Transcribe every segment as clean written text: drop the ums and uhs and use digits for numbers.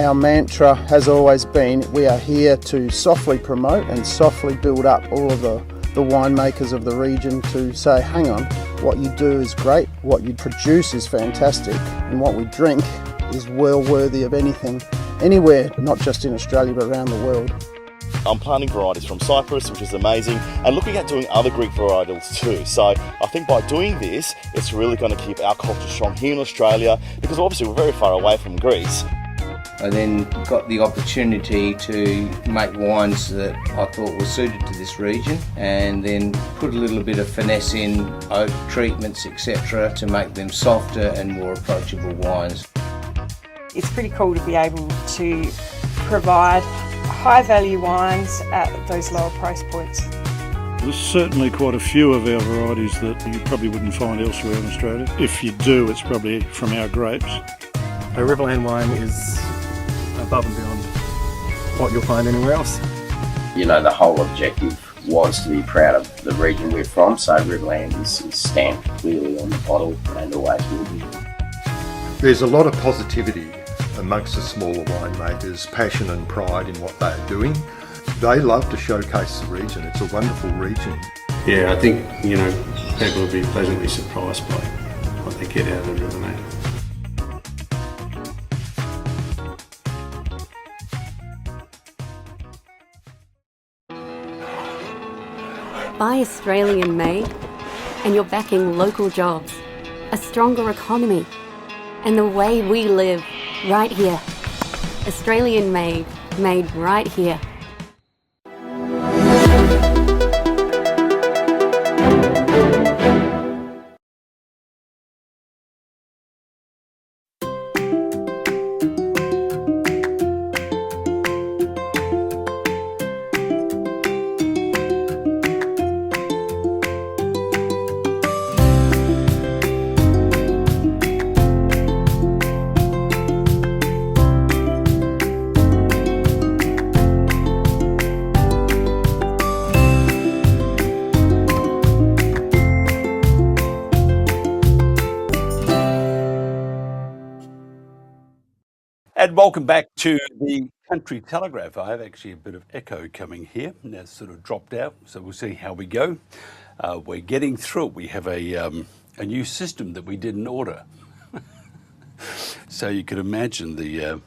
Our mantra has always been, we are here to softly promote and softly build up all of the winemakers of the region to say, hang on, what you do is great, what you produce is fantastic, and what we drink is well worthy of anything, anywhere, not just in Australia, but around the world. I'm planting varieties from Cyprus, which is amazing, and looking at doing other Greek varietals too. So I think by doing this, it's really going to keep our culture strong here in Australia, because obviously we're very far away from Greece. I then got the opportunity to make wines that I thought were suited to this region, and then put a little bit of finesse in, oak treatments, etc., to make them softer and more approachable wines. It's pretty cool to be able to provide high value wines at those lower price points. There's certainly quite a few of our varieties that you probably wouldn't find elsewhere in Australia. If you do, it's probably from our grapes. A Riverland wine is above and beyond what you'll find anywhere else. You know, the whole objective was to be proud of the region we're from, so Riverland is stamped clearly on the bottle and always will be. There's a lot of positivity amongst the smaller winemakers, passion and pride in what they're doing. They love to showcase the region. It's a wonderful region. Yeah, I think, people will be pleasantly surprised by what they get out of the Riverland. Buy Australian made, and you're backing local jobs, a stronger economy, and the way we live right here. Australian made right here. And welcome back to the Country Telegraph. I have actually a bit of echo coming here, and that's sort of dropped out, so we'll see how we go. We're getting through it. We have a new system that we didn't order. So you can imagine the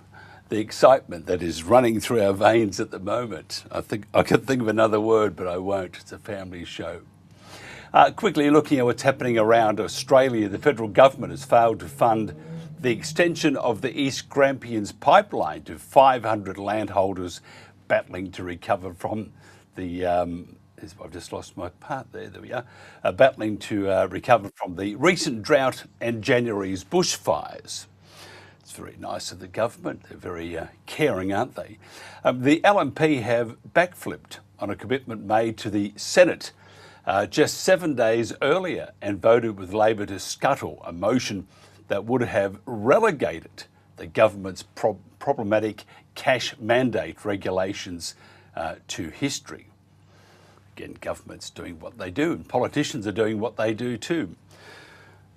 excitement that is running through our veins at the moment. I think I could think of another word, but I won't. It's a family show. Quickly looking at what's happening around Australia, the federal government has failed to fund the extension of the East Grampians pipeline to 500 landholders battling to recover from the, I've just lost my part there we are, battling to recover from the recent drought and January's bushfires. It's very nice of the government. They're very caring, aren't they? The LNP have backflipped on a commitment made to the Senate just 7 days earlier and voted with Labor to scuttle a motion that would have relegated the government's problematic cash mandate regulations to history. Again, government's doing what they do, and politicians are doing what they do too.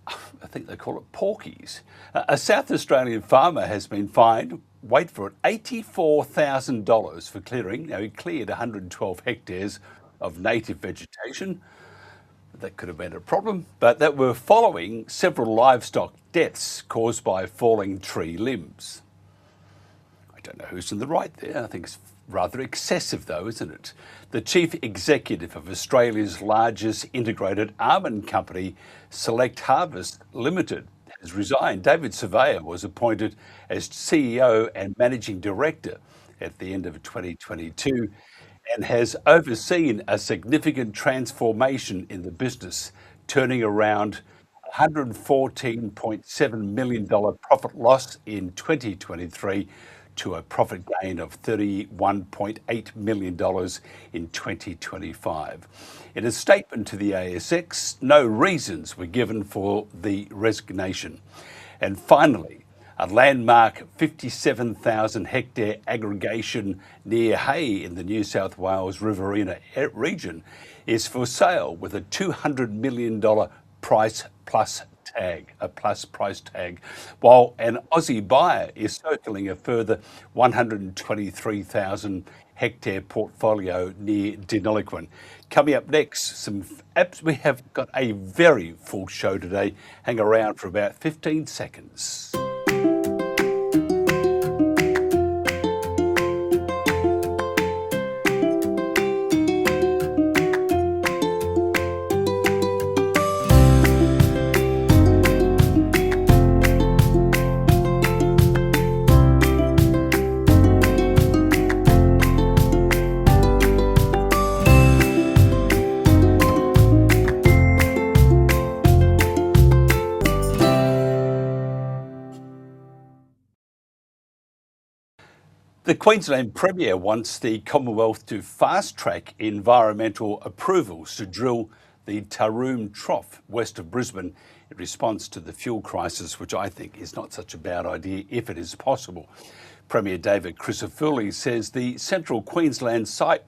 I think they call it porkies. A South Australian farmer has been fined, wait for it, $84,000 for clearing. Now, he cleared 112 hectares of native vegetation. That could have been a problem, but that were following several livestock deaths caused by falling tree limbs. I don't know who's in the right there. I think it's rather excessive though, isn't it? The chief executive of Australia's largest integrated almond company, Select Harvest Limited, has resigned. David Crisafulli was appointed as CEO and managing director at the end of 2022 and has overseen a significant transformation in the business, turning around $114.7 million profit loss in 2023 to a profit gain of $31.8 million in 2025. In a statement to the ASX, no reasons were given for the resignation. And finally, a landmark 57,000 hectare aggregation near Hay in the New South Wales Riverina region is for sale with a $200 million price plus tag, a plus price tag, while an Aussie buyer is circling a further 123,000 hectare portfolio near Deniliquin. Coming up next, we have got a very full show today. Hang around for about 15 seconds. The Queensland Premier wants the Commonwealth to fast-track environmental approvals to drill the Taroom Trough west of Brisbane in response to the fuel crisis, which I think is not such a bad idea if it is possible. Premier David Crisafulli says the central Queensland site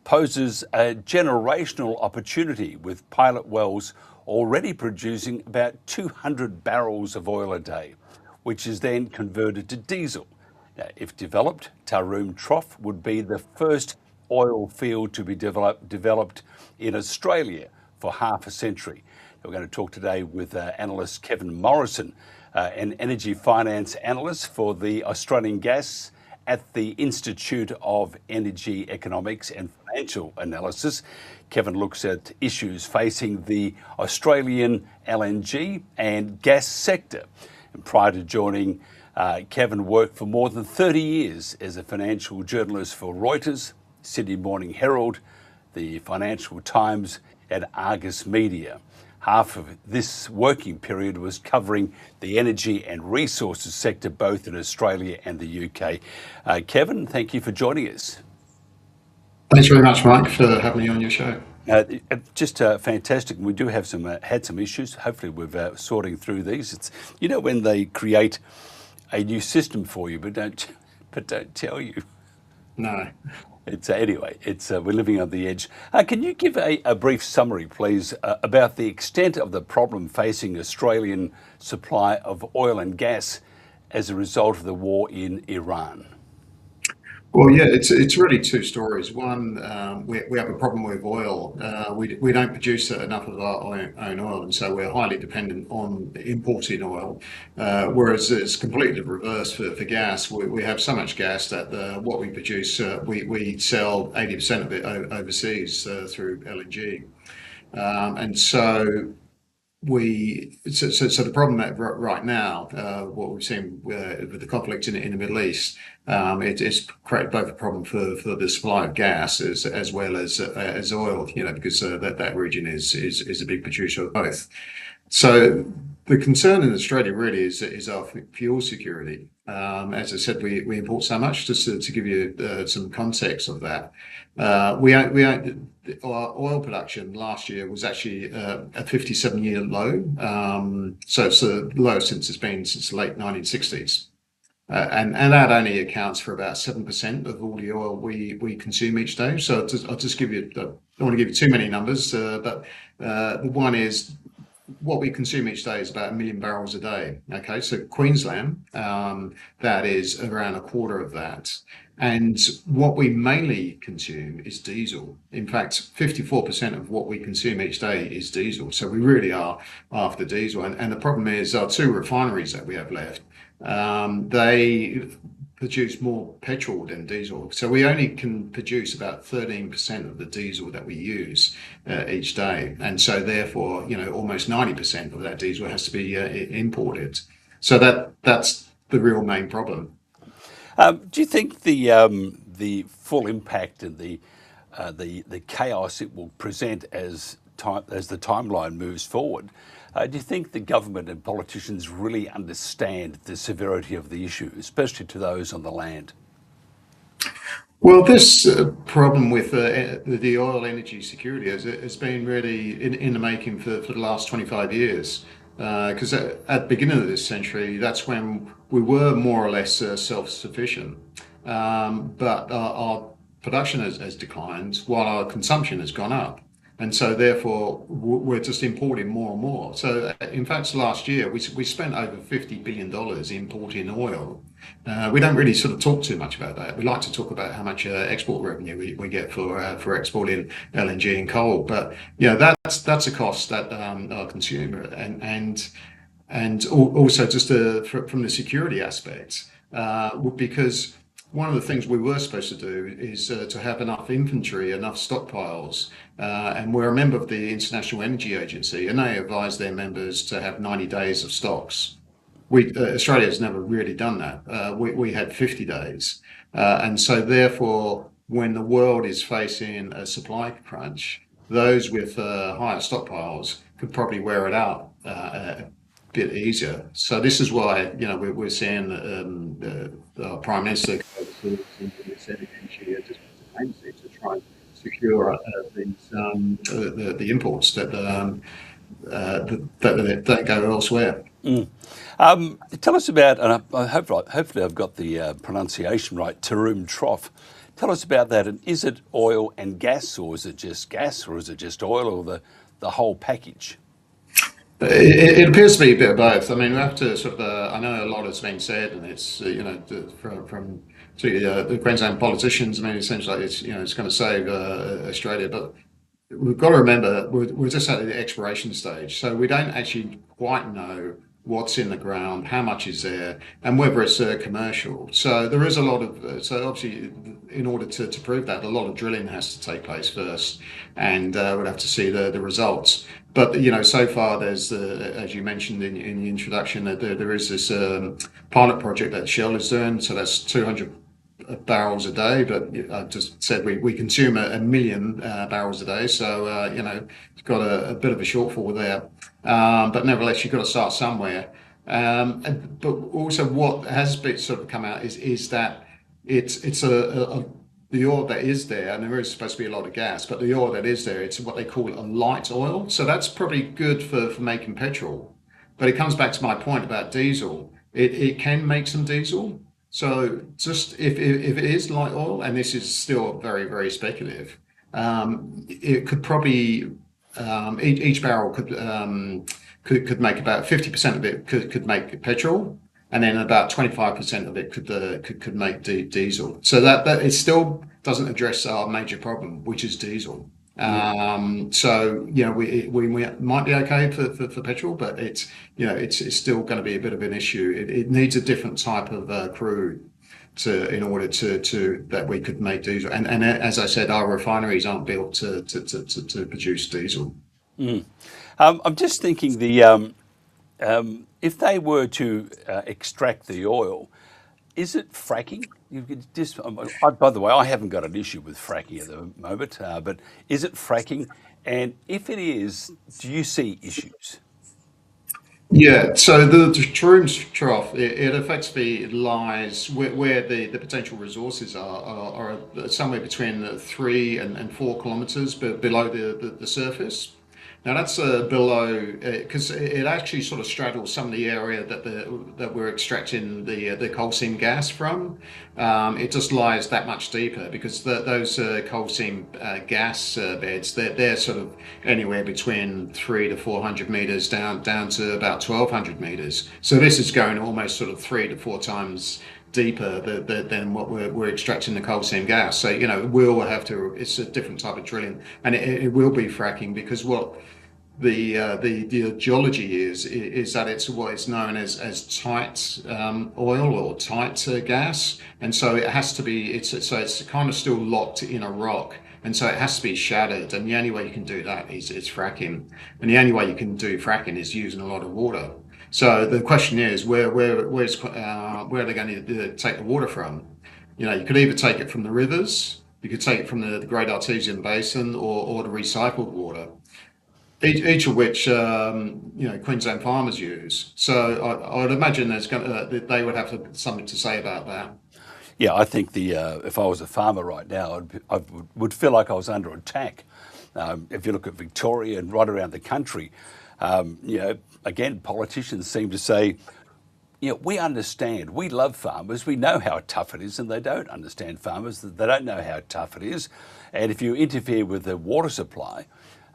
poses a generational opportunity, with pilot wells already producing about 200 barrels of oil a day, which is then converted to diesel. Now, if developed, Taroom Trough would be the first oil field to be developed in Australia for half a century. We're going to talk today with analyst Kevin Morrison, an Energy Finance Analyst for the Australian Gas at the Institute of Energy Economics and Financial Analysis. Kevin looks at issues facing the Australian LNG and gas sector. And prior to joining, Kevin worked for more than 30 years as a financial journalist for Reuters, Sydney Morning Herald, the Financial Times and Argus Media. Half of this working period was covering the energy and resources sector both in Australia and the UK. Kevin, thank you for joining us. Thanks very much, Mike, for having me on your show. Just fantastic. We do have had some issues. Hopefully we're sorting through these. It's, you know, when they create a new system for you, but don't tell you. No. We're living on the edge. Can you give a brief summary, please, about the extent of the problem facing Australian supply of oil and gas as a result of the war in Iran? Well, yeah, it's really two stories. One, we have a problem with oil. We don't produce enough of our own oil, and so we're highly dependent on importing oil. Whereas it's completely reversed for gas. We have so much gas that what we produce, we sell 80% of it overseas through LNG, and so. So the problem right now, what we've seen with the conflict in the Middle East, it's created both a problem for the supply of gas as well as oil, you know, because that region is a big producer of both. So the concern in Australia really is our fuel security. As I said, we import so much. Just to give you some context of that, our oil production last year was actually a 57-year low. So it's the lowest it's been since the late 1960s. And that only accounts for about 7% of all the oil we consume each day. So I'll just give you, I don't want to give you too many numbers, but the one is what we consume each day is about 1 million barrels a day. Okay, so Queensland, that is around a quarter of that. And what we mainly consume is diesel. In fact, 54% of what we consume each day is diesel. So we really are after diesel. And the problem is our two refineries that we have left, they produce more petrol than diesel. So we only can produce about 13% of the diesel that we use each day. And so therefore, you know, almost 90% of that diesel has to be imported. So that's the real main problem. Do you think the full impact and the chaos it will present as the timeline moves forward, do you think the government and politicians really understand the severity of the issue, especially to those on the land? Well, this problem with the oil energy security has been really in the making for the last 25 years. Because at the beginning of this century, that's when we were more or less self-sufficient. But our production has declined while our consumption has gone up. And so therefore we're just importing more and more. So in fact, last year we spent over $50 billion importing oil. We don't really sort of talk too much about that. We like to talk about how much export revenue we get for exporting LNG and coal, but that's a cost that our consumer and also just from the security aspect, because one of the things we were supposed to do is to have enough inventory, enough stockpiles, and we're a member of the International Energy Agency, and they advise their members to have 90 days of stocks. Australia's never really done that. We had 50 days, and so therefore, when the world is facing a supply crunch, those with higher stockpiles could probably wear it out a bit easier. So this is why we're seeing the Prime Minister go to this energy to try and secure the imports that don't go elsewhere. Tell us about, and hopefully I've got the pronunciation right, Taroom Trough. Tell us about that. And is it oil and gas, or is it just gas, or is it just oil, or the whole package? It appears to be a bit of both. I mean, we have to sort of. I know a lot has been said, and it's from the Queensland politicians. I mean, it seems like it's going to save Australia, but we've got to remember we're just at the exploration stage, so we don't actually quite know what's in the ground, how much is there, and whether it's commercial. So there is a lot of, so obviously in order to prove that, a lot of drilling has to take place first, and we'd have to see the results. But so far there's, as you mentioned in the introduction, there is this pilot project that Shell is doing, so that's 200 barrels a day, but I just said we consume a million barrels a day, so it's got a bit of a shortfall there. But nevertheless, you've got to start somewhere. But also, what has been sort of come out is that it's the oil that is there, and there is supposed to be a lot of gas, but the oil that is there, it's what they call a light oil. So that's probably good for making petrol. But it comes back to my point about diesel. It can make some diesel. So just if it is light oil, and this is still very, very speculative, it could probably each barrel could make about 50% of it could make petrol, and then about 25% of it could make diesel. So that it still doesn't address our major problem, which is diesel. So we might be okay for petrol, but it's still going to be a bit of an issue. It needs a different type of crude in order to that we could make diesel. And as I said, our refineries aren't built to produce diesel. I'm just thinking if they were to extract the oil, is it fracking? You could just, by the way, I haven't got an issue with fracking at the moment, but is it fracking? And if it is, do you see issues? Yeah, so the Taroom Trough, it effectively lies where the potential resources are somewhere between 3 and 4 kilometres below the surface. Now that's below, because it actually sort of straddles some of the area that we're extracting the coal seam gas from. It just lies that much deeper because those coal seam gas beds, they're sort of anywhere between 300 to 400 metres down to about 1,200 metres. So this is going almost sort of 3 to 4 times deeper than what we're extracting the coal seam gas. So we'll have to. It's a different type of drilling, and it will be fracking because what the geology is that it's what is known as tight oil or tight gas, and so it has to be. It's kind of still locked in a rock. And so it has to be shattered, and the only way you can do that is fracking. And the only way you can do fracking is using a lot of water. So the question is, where are they going to take the water from? You could either take it from the rivers, you could take it from the Great Artesian Basin, or the recycled water. Each of which Queensland farmers use. So I would imagine they would have something to say about that. Yeah, I think if I was a farmer right now, I would feel like I was under attack. If you look at Victoria and right around the country, again, politicians seem to say, we understand, we love farmers, we know how tough it is, and they don't understand farmers, they don't know how tough it is. And if you interfere with the water supply,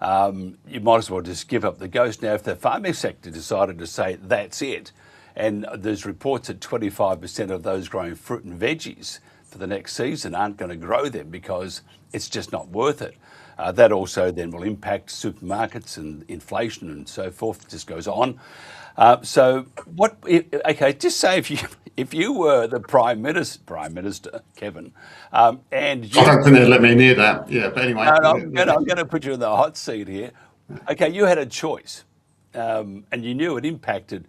you might as well just give up the ghost. Now, if the farming sector decided to say that's it, and there's reports that 25% of those growing fruit and veggies for the next season aren't going to grow them because it's just not worth it. That also then will impact supermarkets and inflation and so forth. It just goes on. So what? Okay, just say if you were the Prime Minister, Kevin, and you, I don't think they'd let me near that. Yeah, but anyway, I'm going to put you in the hot seat here. Okay, you had a choice, and you knew it impacted.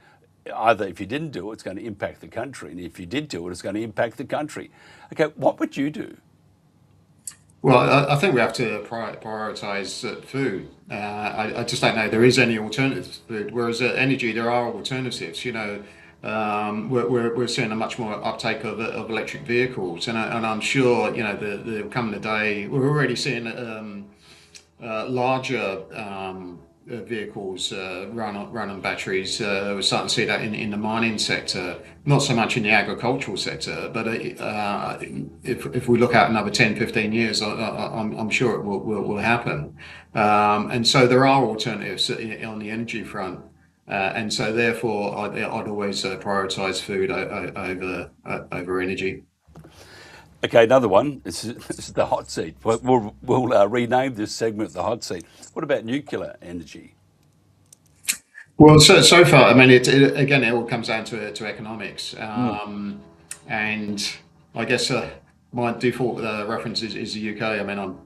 Either if you didn't do it, it's going to impact the country, and if you did do it, it's going to impact the country. Okay, what would you do? Well, I think we have to prioritise food. I just don't know there is any alternative to food. Whereas energy, there are alternatives. We're seeing a much more uptake of electric vehicles, and I'm sure the coming the day we're already seeing larger vehicles run on batteries. We're starting to see that in the mining sector, not so much in the agricultural sector, but if we look out another 10, 15 years, I'm sure it will happen. And so there are alternatives on the energy front. And so therefore, I'd always prioritise food over energy. Okay, another one. This is the hot seat. We'll rename this segment the hot seat. What about nuclear energy? Well, so far, I mean, it all comes down to economics, and I guess my default reference is the UK. I mean, I'm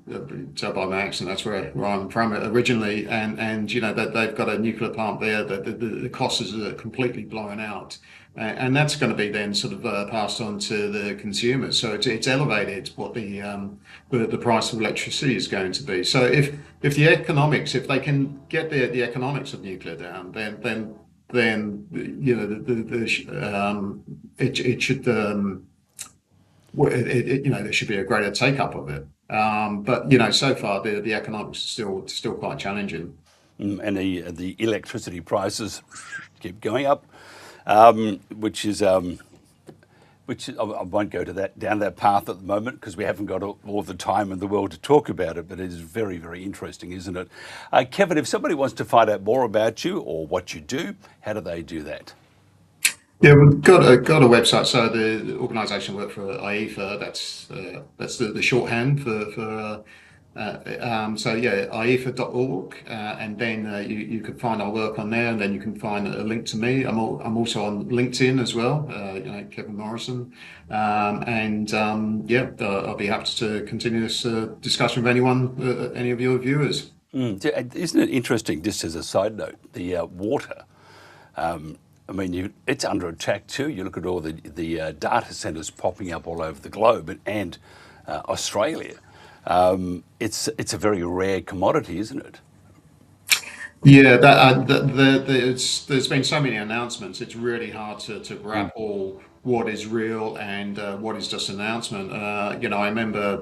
tell by my accent that's where I'm from originally, and that they've got a nuclear plant there. The costs are completely blown out. And that's going to be then sort of passed on to the consumers. So it's elevated what the price of electricity is going to be. So if the economics, if they can get the economics of nuclear down, then it should there should be a greater take up of it. But so far the economics are still quite challenging. And the electricity prices keep going up. Which I won't go down that path at the moment because we haven't got all the time in the world to talk about it, but it is very, very interesting, isn't it? Kevin, if somebody wants to find out more about you or what you do, how do they do that? Yeah, we've got a website. So the organisation work for IEFA. That's the shorthand for. So yeah, IEFA.org, and then you can find our work on there, and then you can find a link to me. I'm also on LinkedIn as well, Kevin Morrison, and I'll be happy to continue this discussion with anyone, any of your viewers. Isn't it interesting? Just as a side note, the water. I mean, it's under attack too. You look at all the data centres popping up all over the globe and Australia. It's a very rare commodity, isn't it? Yeah, there's been so many announcements. It's really hard to grapple what is real and what is just an announcement. I can remember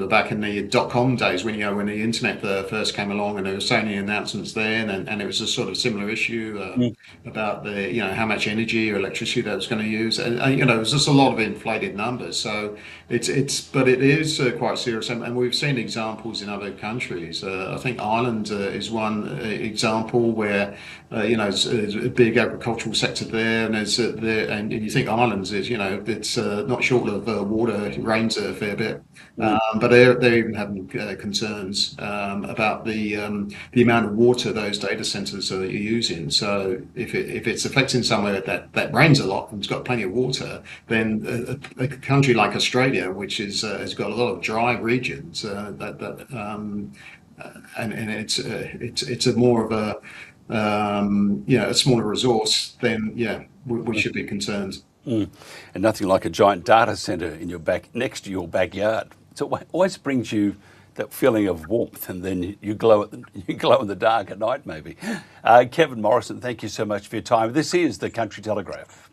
back in the .com days when the internet first came along, and there were so many announcements then, and it was a sort of similar issue about the how much energy or electricity that was going to use, and it was just a lot of inflated numbers. So it is quite serious, and we've seen examples in other countries. I think Ireland is one example where there's a big agricultural sector there, and you think Ireland's is it's not short of water. It rains a fair bit, but they're even having concerns about the amount of water those data centers are using. So if it's affecting somewhere that rains a lot and it's got plenty of water, then a country like Australia, which has got a lot of dry regions, and it's a more of a smaller resource, then we should be concerned. And nothing like a giant data centre in your next to your backyard. So it always brings you that feeling of warmth, and then you glow in the dark at night, maybe. Kevin Morrison, thank you so much for your time. This is the Country Telegraph.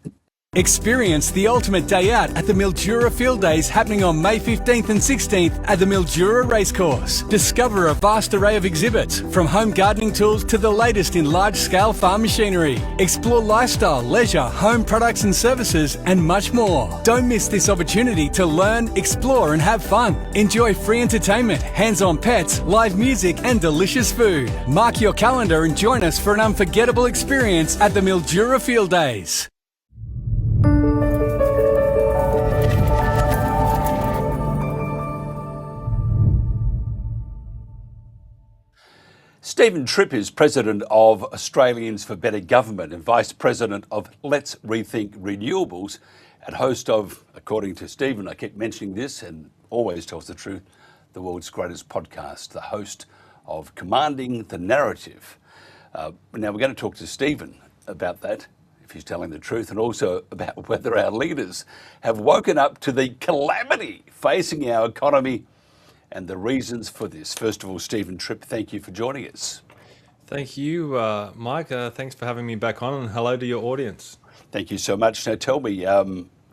Experience the ultimate day out at the Mildura Field Days happening on May 15th and 16th at the Mildura Racecourse. Discover a vast array of exhibits, from home gardening tools to the latest in large-scale farm machinery. Explore lifestyle, leisure, home products and services, and much more. Don't miss this opportunity to learn, explore and have fun. Enjoy free entertainment, hands-on pets, live music and delicious food. Mark your calendar and join us for an unforgettable experience at the Mildura Field Days. Stephen Tripp is President of Australians for Better Government and Vice President of Let's Rethink Renewables, and host of, according to Stephen, I keep mentioning this and always tells the truth, the world's greatest podcast, the host of Commanding the Narrative. Now we're going to talk to Stephen about that, if he's telling the truth, and also about whether our leaders have woken up to the calamity facing our economy and the reasons for this. First of all, Stephen Tripp, thank you for joining us. Thank you, Mike. Thanks for having me back on, and hello to your audience. Thank you so much. Now tell me,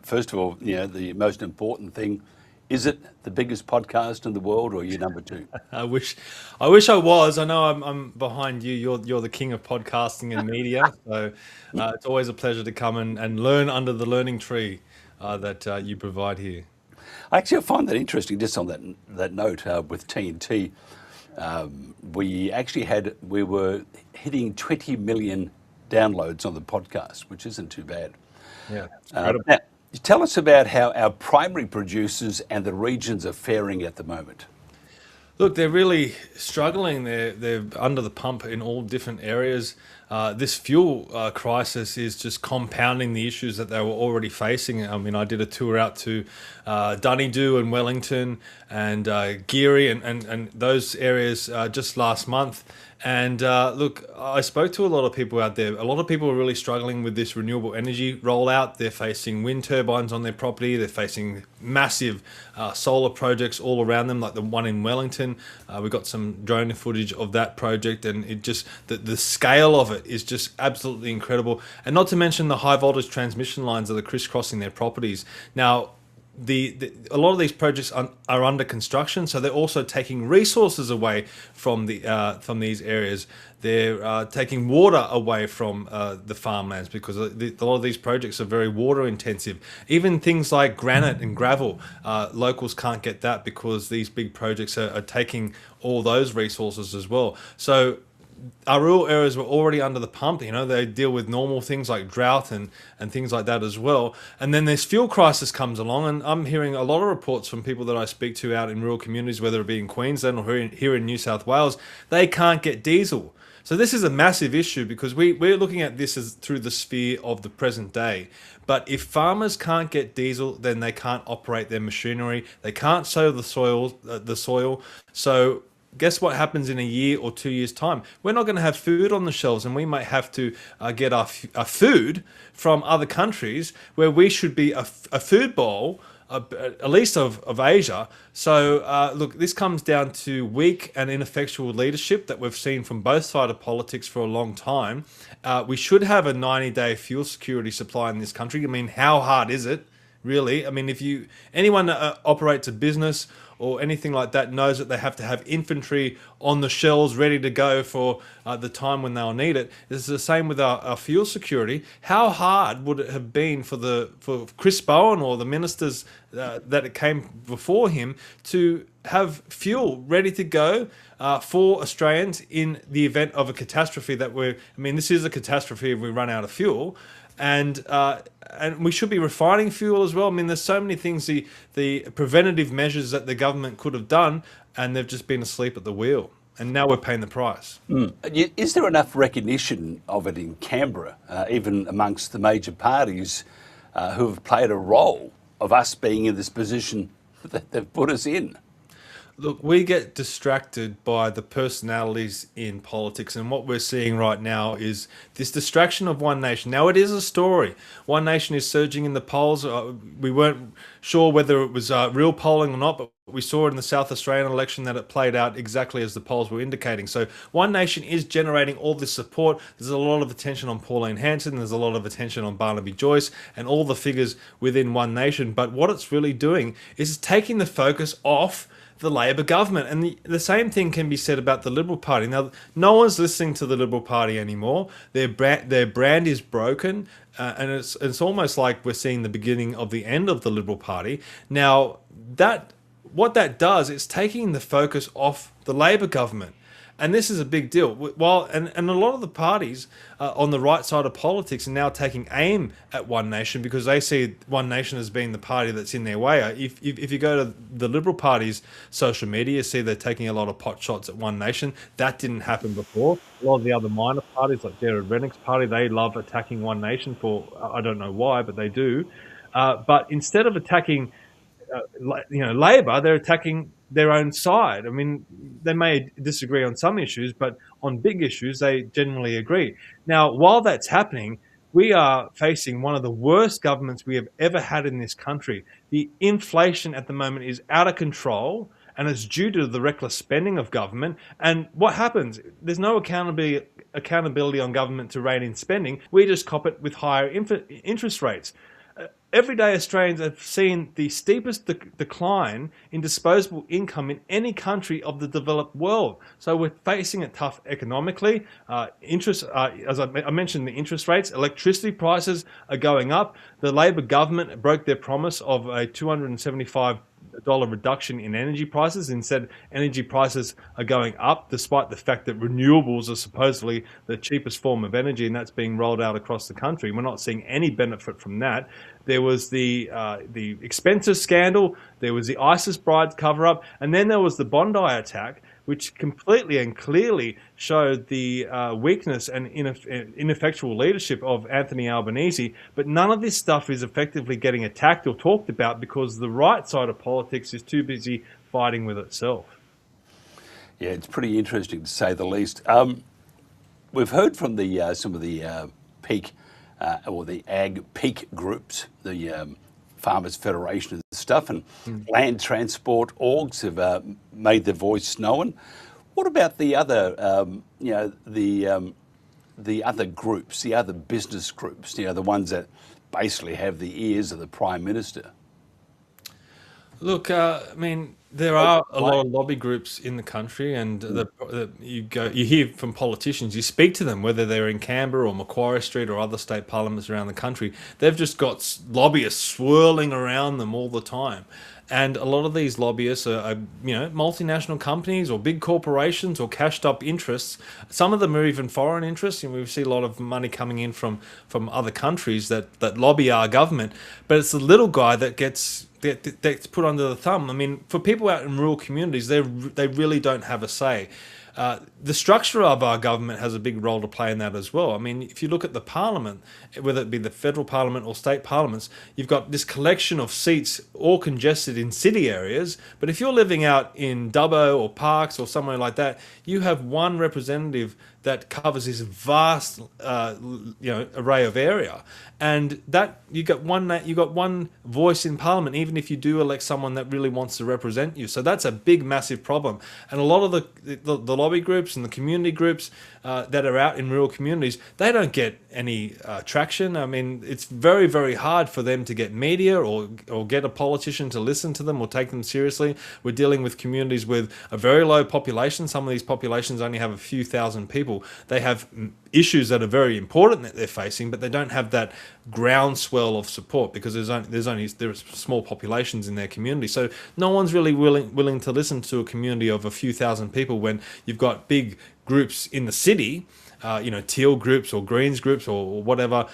first of all, the most important thing, is it the biggest podcast in the world, or are you number two? I wish I was. I know I'm behind you. You're the king of podcasting and media. So it's always a pleasure to come and learn under the learning tree that you provide here. Actually, I find that interesting. Just on that note, with TNT, we were hitting 20 million downloads on the podcast, which isn't too bad. Yeah. Now, tell us about how our primary producers and the regions are faring at the moment. Look, they're really struggling. They're under the pump in all different areas. This fuel crisis is just compounding the issues that they were already facing. I mean, I did a tour out to Dunedoo and Wellington and Geary and those areas just last month. And look, I spoke to a lot of people out there. A lot of people are really struggling with this renewable energy rollout. They're facing wind turbines on their property. They're facing massive solar projects all around them, like the one in Wellington. We got some drone footage of that project, and it just the scale of it is just absolutely incredible. And not to mention the high voltage transmission lines that are crisscrossing their properties. Now, a lot of these projects are under construction, so they're also taking resources away from these areas. They're taking water away from the farmlands, because a lot of these projects are very water intensive. Even things like granite and gravel, locals can't get that because these big projects are taking all those resources as well. So our rural areas were already under the pump. They deal with normal things like drought and things like that as well. And then this fuel crisis comes along, and I'm hearing a lot of reports from people that I speak to out in rural communities, whether it be in Queensland or here in New South Wales, they can't get diesel. So this is a massive issue, because we're looking at this as through the sphere of the present day. But if farmers can't get diesel, then they can't operate their machinery. They can't sow the soil. So guess what happens in a year or 2 years' time? We're not going to have food on the shelves, and we might have to get our food from other countries where we should be a food bowl, at least of Asia. So look, this comes down to weak and ineffectual leadership that we've seen from both sides of politics for a long time. We should have a 90-day fuel security supply in this country. I mean, how hard is it, really? I mean, anyone that operates a business or anything like that knows that they have to have infantry on the shelves ready to go for the time when they'll need it. It's the same with our fuel security. How hard would it have been for Chris Bowen or the ministers that it came before him to have fuel ready to go for Australians in the event of a catastrophe this is a catastrophe if we run out of fuel. And we should be refining fuel as well. I mean, there's so many things, the preventative measures that the government could have done, and they've just been asleep at the wheel. And now we're paying the price. Is there enough recognition of it in Canberra, even amongst the major parties who have played a role of us being in this position that they've put us in? Look, we get distracted by the personalities in politics, and what we're seeing right now is this distraction of One Nation. Now, it is a story. One Nation is surging in the polls. We weren't sure whether it was real polling or not, but We saw in the South Australian election that it played out exactly as the polls were indicating. So One Nation is generating all this support. There's a lot of attention on Pauline Hanson. There's a lot of attention on Barnaby Joyce and all the figures within One Nation. But what it's really doing is taking the focus off the Labor government. And the same thing can be said about the Liberal Party. Now, no one's listening to the Liberal Party anymore. Their brand is broken. And it's almost like we're seeing the beginning of the end of the Liberal Party. Now, what that does is taking the focus off the Labor government. And this is a big deal. And a lot of the parties on the right side of politics are now taking aim at One Nation because they see One Nation as being the party that's in their way. If you go to the Liberal Party's social media, you see they're taking a lot of pot shots at One Nation. That didn't happen before. A lot of the other minor parties, like Jared Rennick's party, they love attacking One Nation for, I don't know why, but they do. But instead of attacking Labor, they're attacking their own side. I mean, they may disagree on some issues, but on big issues, they generally agree. Now, while that's happening, we are facing one of the worst governments we have ever had in this country. The inflation at the moment is out of control, and it's due to the reckless spending of government. And what happens? There's no accountability on government to rein in spending. We just cop it with higher interest rates. Everyday Australians have seen the steepest decline in disposable income in any country of the developed world. So we're facing it tough economically. As I mentioned, the interest rates, electricity prices are going up. The Labor government broke their promise of a $275 reduction in energy prices. Instead, energy prices are going up, despite the fact that renewables are supposedly the cheapest form of energy, and that's being rolled out across the country. We're not seeing any benefit from that. There was the expenses scandal, there was the ISIS brides cover-up, and then there was the Bondi attack, which completely and clearly showed the weakness and ineffectual leadership of Anthony Albanese. But none of this stuff is effectively getting attacked or talked about because the right side of politics is too busy fighting with itself. Yeah, it's pretty interesting to say the least. We've heard from some of the peak or the ag peak groups, the Farmers Federation and stuff, and land transport orgs have made their voice known. What about the other, the other groups, the other business groups, the ones that basically have the ears of the Prime Minister? Look, I mean, there are a lot of lobby groups in the country, and you hear from politicians, you speak to them, whether they're in Canberra or Macquarie Street or other state parliaments around the country, they've just got lobbyists swirling around them all the time. And a lot of these lobbyists are multinational companies or big corporations or cashed up interests. Some of them are even foreign interests, and we see a lot of money coming in from other countries that lobby our government. But it's the little guy that gets put under the thumb. I mean, for people out in rural communities, they really don't have a say. The structure of our government has a big role to play in that as well. I mean, if you look at the parliament, whether it be the federal parliament or state parliaments, you've got this collection of seats all congested in city areas. But if you're living out in Dubbo or Parks or somewhere like that, you have one representative that covers this vast, array of area, and that you got one voice in Parliament, even if you do elect someone that really wants to represent you. So that's a big, massive problem. And a lot of the lobby groups and the community groups that are out in rural communities, they don't get any traction. I mean, it's very, very hard for them to get media or get a politician to listen to them or take them seriously. We're dealing with communities with a very low population. Some of these populations only have a few thousand people. They have issues that are very important that they're facing, but they don't have that groundswell of support because there are small populations in their community. So no one's really willing to listen to a community of a few thousand people when you've got big groups in the city, teal groups or greens groups or whatever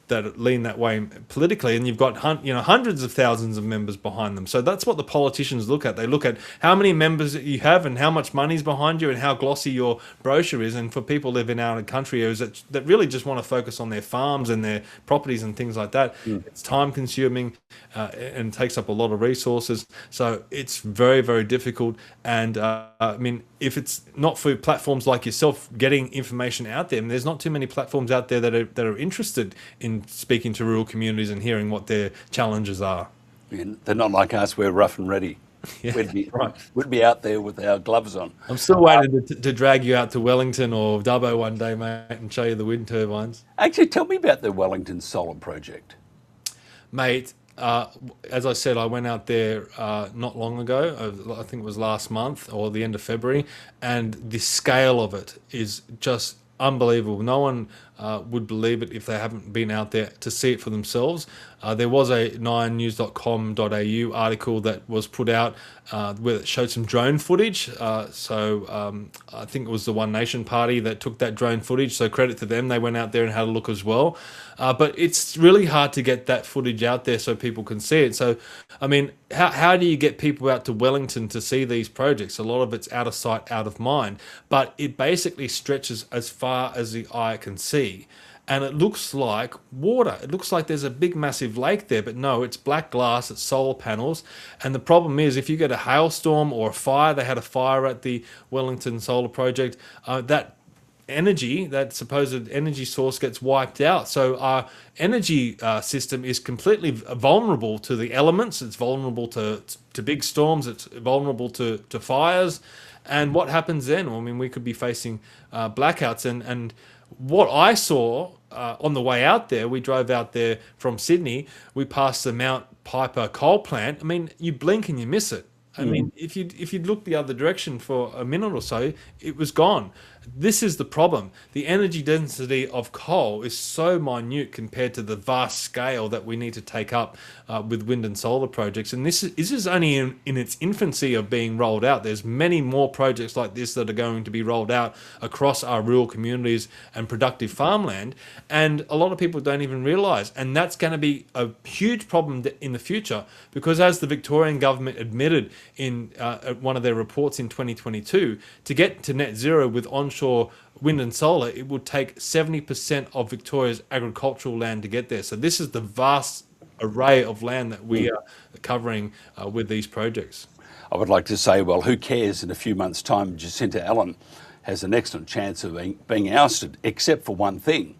that lean that way politically, and you've got hundreds of thousands of members behind them. So that's what the politicians look at. They look at how many members you have and how much money's behind you and how glossy your brochure is. And for people living out in country areas that really just want to focus on their farms and their properties and things like that, it's time consuming and takes up a lot of resources. So it's very, very difficult. And I mean, if it's not for platforms like yourself getting information out there, and there's not too many platforms out there that are interested in speaking to rural communities and hearing what their challenges are. They're not like us, we're rough and ready. Yeah, we'd be out there with our gloves on. I'm still waiting to drag you out to Wellington or Dubbo one day, mate, and show you the wind turbines. Actually, tell me about the Wellington Solar Project. Mate, as I said, I went out there not long ago. I think it was last month or the end of February, and the scale of it is just unbelievable. No one would believe it if they haven't been out there to see it for themselves. There was a 9news.com.au article that was put out where it showed some drone footage. So I think it was the One Nation Party that took that drone footage. So credit to them. They went out there and had a look as well. But it's really hard to get that footage out there so people can see it. So, I mean, how do you get people out to Wellington to see these projects? A lot of it's out of sight, out of mind. But it basically stretches as far as the eye can see. And it looks like water. It looks like there's a big, massive lake there, but no, it's black glass, it's solar panels. And the problem is, if you get a hailstorm or a fire, they had a fire at the Wellington Solar Project, that energy, that supposed energy source gets wiped out. So our energy system is completely vulnerable to the elements. It's vulnerable to big storms. It's vulnerable to fires. And what happens then? I mean, we could be facing blackouts. And what I saw on the way out there, we drove out there from Sydney, we passed the Mount Piper coal plant. I mean, you blink and you miss it. I mean, if you'd look the other direction for a minute or so, it was gone. This is the problem. The energy density of coal is so minute compared to the vast scale that we need to take up with wind and solar projects. And this is only in its infancy of being rolled out. There's many more projects like this that are going to be rolled out across our rural communities and productive farmland. And a lot of people don't even realise. And that's going to be a huge problem in the future, because as the Victorian government admitted in one of their reports in 2022, to get to net zero with onshore wind and solar, it would take 70% of Victoria's agricultural land to get there. So this is the vast array of land that we are covering with these projects. I would like to say, well, who cares? In a few months' time, Jacinta Allen has an excellent chance of being ousted, except for one thing.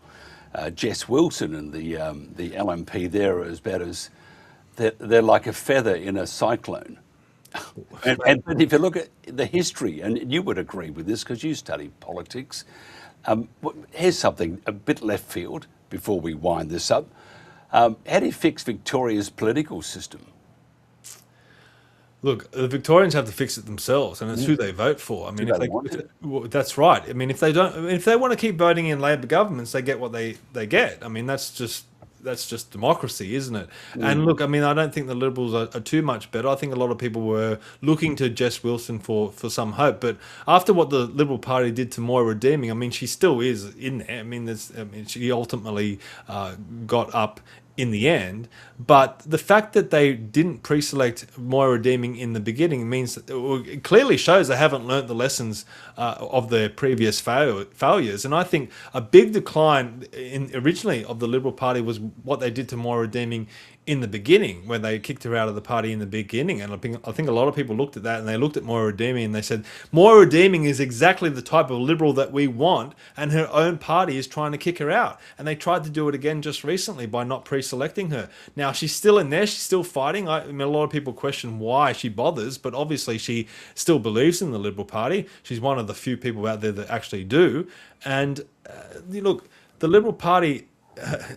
Jess Wilson and the LMP there are they're like a feather in a cyclone. And if you look at the history, and you would agree with this because you study politics, here's something a bit left field before we wind this up. How do you fix Victoria's political system? Look, the Victorians have to fix it themselves, and it's who they vote for. I mean, that's right. I mean, if they want to keep voting in Labor governments, they get what they get. I mean, that's just democracy, isn't it? And look, I mean, I don't think the Liberals are too much better. I think a lot of people were looking to Jess Wilson for some hope. But after what the Liberal Party did to Moira Deeming, I mean, she still is in there. I mean, she ultimately got up in the end, but the fact that they didn't pre-select Moira Deeming in the beginning means it clearly shows they haven't learnt the lessons of their previous failures. And I think a big decline originally of the Liberal Party was what they did to Moira Deeming in the beginning, when they kicked her out of the party in the beginning. And I think a lot of people looked at that, and they looked at Moira Deeming and they said, Moira Deeming is exactly the type of Liberal that we want, and her own party is trying to kick her out. And they tried to do it again just recently by not pre-selecting her. Now, she's still in there, she's still fighting. I mean, a lot of people question why she bothers, but obviously she still believes in the Liberal Party. She's one of the few people out there that actually do. And look, the Liberal Party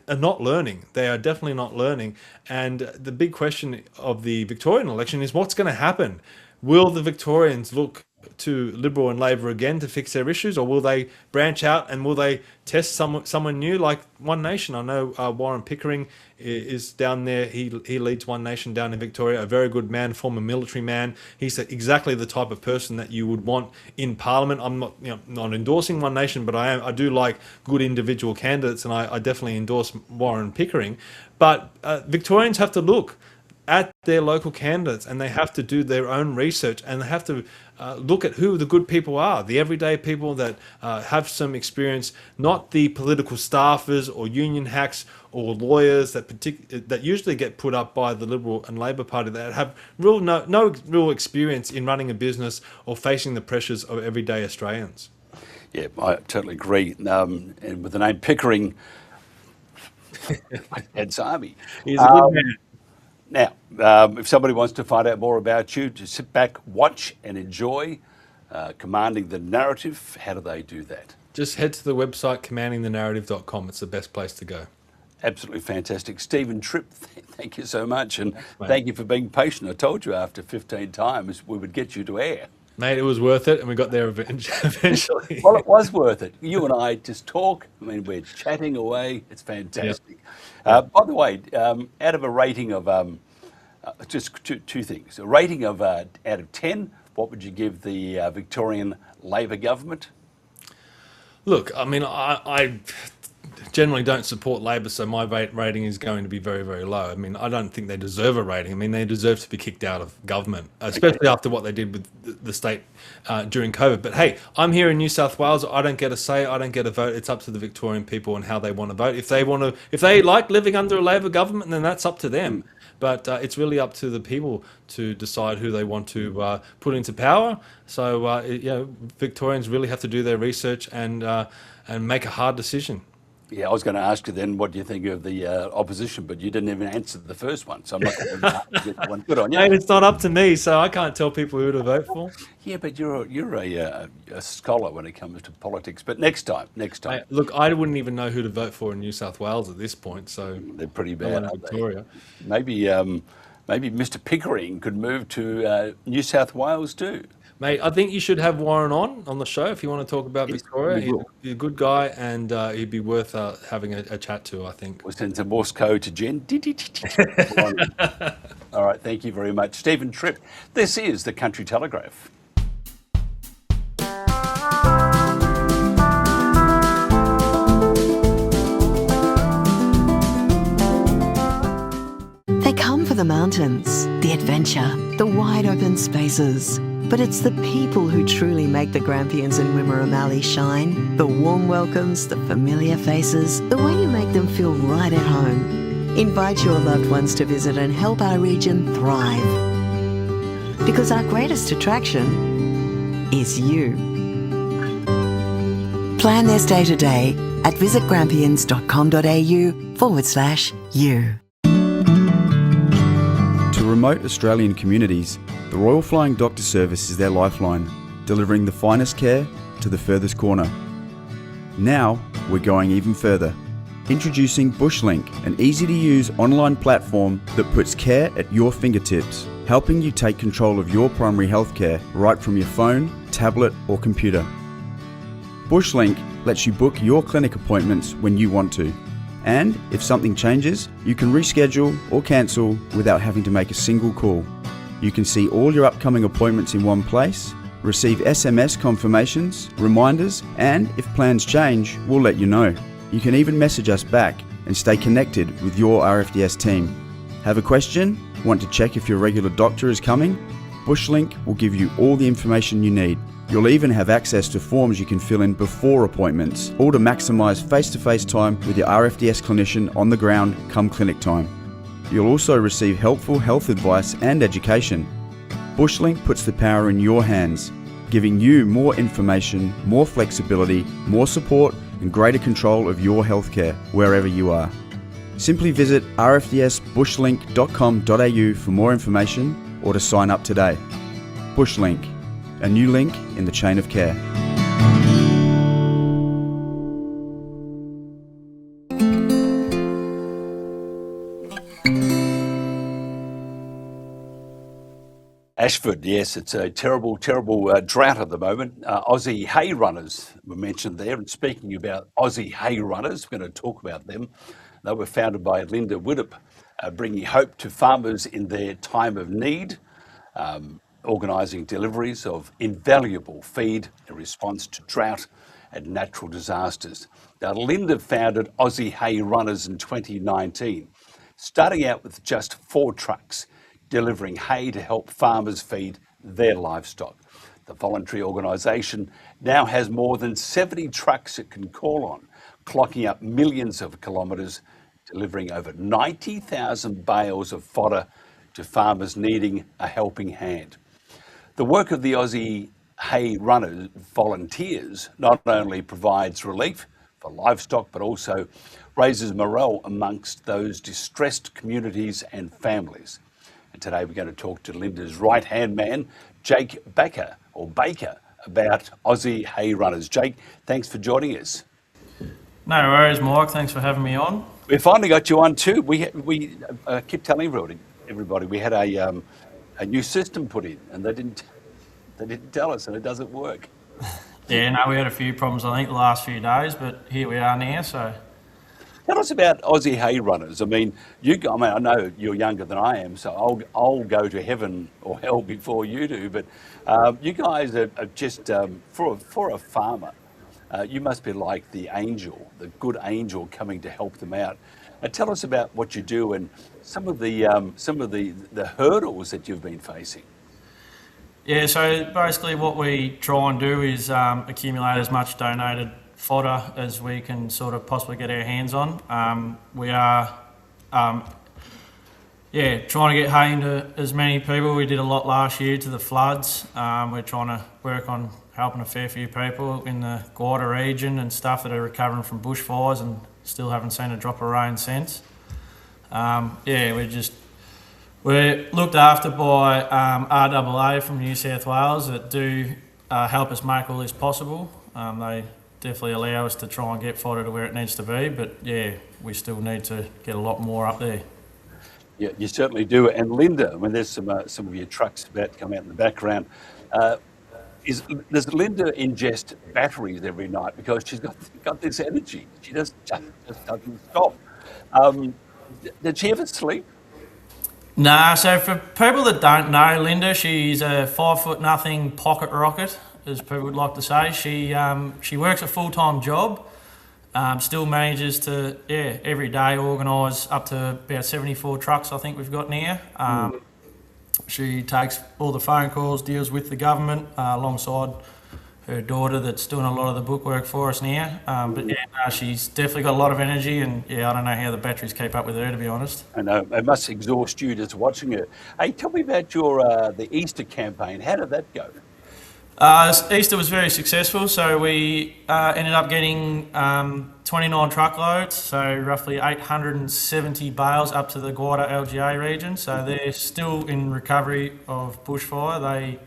are not learning. They are definitely not learning. And the big question of the Victorian election is what's going to happen? Will the Victorians look to Liberal and Labor again to fix their issues, or will they branch out and will they test someone new like One Nation? I know Warren Pickering is down there. He leads One Nation down in Victoria, a very good man, former military man. He's exactly the type of person that you would want in Parliament. I'm not endorsing One Nation, but I do like good individual candidates, and I definitely endorse Warren Pickering. But Victorians have to look at their local candidates, and they have to do their own research, and they have to look at who the good people are, the everyday people that have some experience, not the political staffers or union hacks or lawyers that usually get put up by the Liberal and Labor Party that have no real experience in running a business or facing the pressures of everyday Australians. Yeah, I totally agree. And with the name Pickering, it's Army. He's a good man. Now, if somebody wants to find out more about you, just sit back, watch and enjoy Commanding the Narrative. How do they do that? Just head to the website commandingthenarrative.com. It's the best place to go. Absolutely fantastic. Stephen Tripp, thank you so much. And thank you for being patient. I told you after 15 times we would get you to air. Mate, it was worth it, and we got there eventually. Well, it was worth it. You and I just talk. I mean, we're chatting away. It's fantastic. By the way, out of a rating of just two things. A rating of out of 10, what would you give the Victorian Labor government? Look, I mean, I generally don't support Labor, so my rating is going to be very, very low. I mean, I don't think they deserve a rating. I mean, they deserve to be kicked out of government, especially after what they did with the state during COVID. But hey, I'm here in New South Wales. I don't get a say. I don't get a vote. It's up to the Victorian people and how they want to vote. If they like living under a Labor government, then that's up to them. But it's really up to the people to decide who they want to put into power. So Victorians really have to do their research and make a hard decision. Yeah, I was going to ask you then, what do you think of the opposition? But you didn't even answer the first one, so I'm not going to get that one. Good on you. Mate, it's not up to me, so I can't tell people who to vote for. Yeah, but you're a scholar when it comes to politics. But next time. Mate, look, I wouldn't even know who to vote for in New South Wales at this point. So they're pretty bad, aren't Victoria. They? Maybe Mr. Pickering could move to New South Wales too. Mate, I think you should have Warren on the show if you want to talk about Victoria. He's a good guy, and he'd be worth having a chat to, I think. We'll send some Morse code to Jen. All right, thank you very much. Stephen Tripp, this is the Country Telegraph. They come for the mountains, the adventure, the wide open spaces. But it's the people who truly make the Grampians and Wimmera Mallee shine. The warm welcomes, the familiar faces, the way you make them feel right at home. Invite your loved ones to visit and help our region thrive. Because our greatest attraction is you. Plan their stay today at visitgrampians.com.au/you. To remote Australian communities, the Royal Flying Doctor Service is their lifeline, delivering the finest care to the furthest corner. Now, we're going even further. Introducing Bushlink, an easy-to-use online platform that puts care at your fingertips, helping you take control of your primary healthcare right from your phone, tablet or computer. Bushlink lets you book your clinic appointments when you want to. And if something changes, you can reschedule or cancel without having to make a single call. You can see all your upcoming appointments in one place, receive SMS confirmations, reminders, and if plans change, we'll let you know. You can even message us back and stay connected with your RFDS team. Have a question? Want to check if your regular doctor is coming? Bushlink will give you all the information you need. You'll even have access to forms you can fill in before appointments, all to maximise face-to-face time with your RFDS clinician on the ground come clinic time. You'll also receive helpful health advice and education. Bushlink puts the power in your hands, giving you more information, more flexibility, more support and greater control of your healthcare wherever you are. Simply visit rfdsbushlink.com.au for more information or to sign up today. Bushlink, a new link in the chain of care. Ashford, yes, it's a terrible drought at the moment. Aussie hay runners were mentioned there. And speaking about Aussie hay runners, we're going to talk about them. They were founded by Linda Widdop, bringing hope to farmers in their time of need, organising deliveries of invaluable feed in response to drought and natural disasters. Now, Linda founded Aussie Hay Runners in 2019, starting out with just 4 trucks, delivering hay to help farmers feed their livestock. The voluntary organisation now has more than 70 trucks it can call on, clocking up millions of kilometres, delivering over 90,000 bales of fodder to farmers needing a helping hand. The work of the Aussie Hay Runners volunteers not only provides relief for livestock, but also raises morale amongst those distressed communities and families. And today we're going to talk to Linda's right-hand man, Jake Baker, about Aussie hay runners. Jake, thanks for joining us. No worries, Mike. Thanks for having me on. We finally got you on too. We keep telling everybody we had a new system put in, and they didn't tell us, and it doesn't work. Yeah, no, we had a few problems, I think, the last few days, but here we are now. So, tell us about Aussie hay runners. I mean, I know you're younger than I am, so I'll go to heaven or hell before you do. But you guys are just for a farmer. You must be like the angel, the good angel coming to help them out. Tell us about what you do and some of the hurdles that you've been facing. Yeah, so basically what we try and do is accumulate as much donated fodder as we can sort of possibly get our hands on. We are, trying to get hay into as many people. We did a lot last year to the floods. We're trying to work on helping a fair few people in the Gwarda region and stuff that are recovering from bushfires and still haven't seen a drop of rain since. We're looked after by RAA from New South Wales that do help us make all this possible. They definitely allow us to try and get fodder to where it needs to be, but we still need to get a lot more up there. Yeah, you certainly do. And Linda, I mean, there's some of your trucks about to come out in the background. Does Linda ingest batteries every night because she's got this energy? She just doesn't stop. Did she ever sleep? Nah, so for people that don't know Linda, she's a 5'0" pocket rocket, as people would like to say. She works a full-time job, still manages to, every day organise up to about 74 trucks I think we've got now. She takes all the phone calls, deals with the government alongside her daughter that's doing a lot of the bookwork for us now. She's definitely got a lot of energy, and I don't know how the batteries keep up with her, to be honest. I know, it must exhaust you just watching her. Hey, tell me about your the Easter campaign. How did that go? Easter was very successful, so we ended up getting 29 truckloads, so roughly 870 bales up to the Gwarda LGA region. So they're still in recovery of bushfire. They,